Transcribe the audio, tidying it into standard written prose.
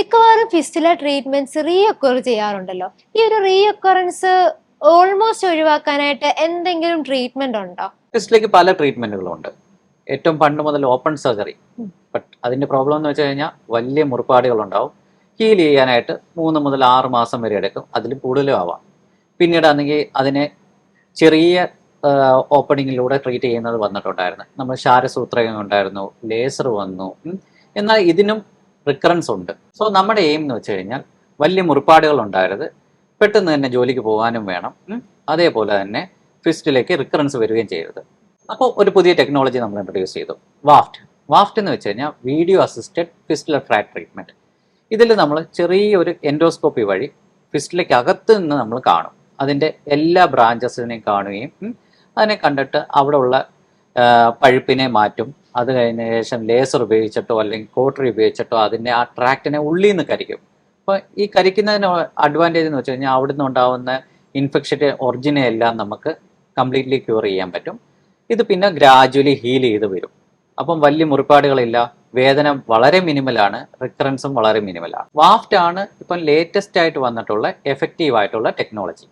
മിക്കവാറും fistula treatments റീഒക്കർ ചെയ്യാറുണ്ടല്ലോ. ഈ ഒരു റീഒക്കറൻസ് ഓൾമോസ്റ്റ് ഒഴിവാക്കാനായിട്ട് എന്തെങ്കിലും ട്രീറ്റ്മെന്റ് ഉണ്ടോ? ഫിസ്റ്റിലേക്ക് പല ട്രീറ്റ്മെന്റുകളുണ്ട്. ഏറ്റവും പണ്ട് മുതൽ ഓപ്പൺ സർജറി. ബട്ട് അതിന്റെ പ്രോബ്ലം എന്ന് വെച്ച് കഴിഞ്ഞാൽ വലിയ മുറിപ്പാടുകൾ ഉണ്ടാവും. ഹീൽ ചെയ്യാനായിട്ട് 3 മുതൽ 6 മാസം വരെ എടുക്കും. അതിൽ കൂടുതലും ആവാം. പിന്നീട് ആണെങ്കിൽ അതിനെ ചെറിയ ഓപ്പണിങ്ങിലൂടെ ട്രീറ്റ് ചെയ്യുന്നത് വന്നിട്ടുണ്ടായിരുന്നു. നമ്മൾ ശാരസൂത്രകം ഉണ്ടായിരുന്നു, ലേസർ വന്നു. എന്നാൽ ഇതിനും റിക്കറൻസ് ഉണ്ട്. സോ നമ്മുടെ എയിം എന്ന് വെച്ച് കഴിഞ്ഞാൽ വലിയ മുറിപ്പാടുകൾ ഉണ്ടായത് പെട്ടെന്ന് തന്നെ ജോലിക്ക് പോകാനും വേണം. അതേപോലെ തന്നെ ഫിസ്റ്റിലേക്ക് റിക്കറൻസ് വരികയും ചെയ്യരുത്. അപ്പോൾ ഒരു പുതിയ ടെക്നോളജി നമ്മൾ ഇൻട്രൊഡ്യൂസ് ചെയ്തു, വാഫ്റ്റ് എന്ന് വെച്ച് കഴിഞ്ഞാൽ വീഡിയോ അസിസ്റ്റഡ് ഫിസ്റ്റുലർ ഫ്രാക് ട്രീറ്റ്മെൻറ്റ്. ഇതിൽ നമ്മൾ ചെറിയൊരു എൻഡോസ്കോപ്പി വഴി ഫിസ്റ്റിലേക്ക് അകത്ത് നിന്ന് നമ്മൾ കാണും. അതിൻ്റെ എല്ലാ ബ്രാഞ്ചസിനെയും കാണുകയും അതിനെ കണ്ടിട്ട് അവിടെ ഉള്ള പഴുപ്പിനെ മാറ്റും. അത് കഴിഞ്ഞ ശേഷം ലേസർ ഉപയോഗിച്ചിട്ടോ അല്ലെങ്കിൽ കോട്ടറി ഉപയോഗിച്ചിട്ടോ അതിൻ്റെ ആ ട്രാക്റ്റിനെ ഉള്ളിൽ നിന്ന് കരിക്കും. അപ്പോൾ ഈ കരിക്കുന്നതിന് അഡ്വാൻറ്റേജ് എന്ന് വെച്ച് കഴിഞ്ഞാൽ അവിടെ നിന്ന് ഉണ്ടാകുന്ന ഇൻഫെക്ഷൻ്റെ ഒറിജിനെ എല്ലാം നമുക്ക് കംപ്ലീറ്റ്ലി ക്യൂർ ചെയ്യാൻ പറ്റും. ഇത് പിന്നെ ഗ്രാജുവലി ഹീൽ ചെയ്ത് വരും. അപ്പം വലിയ മുറിപ്പാടുകളില്ല, വേദന വളരെ മിനിമലാണ്, റിക്കറൻസും വളരെ മിനിമലാണ്. വാഫ്റ്റ് ആണ് ഇപ്പം ലേറ്റസ്റ്റ് ആയിട്ട് വന്നിട്ടുള്ള എഫക്റ്റീവ് ആയിട്ടുള്ള ടെക്നോളജി.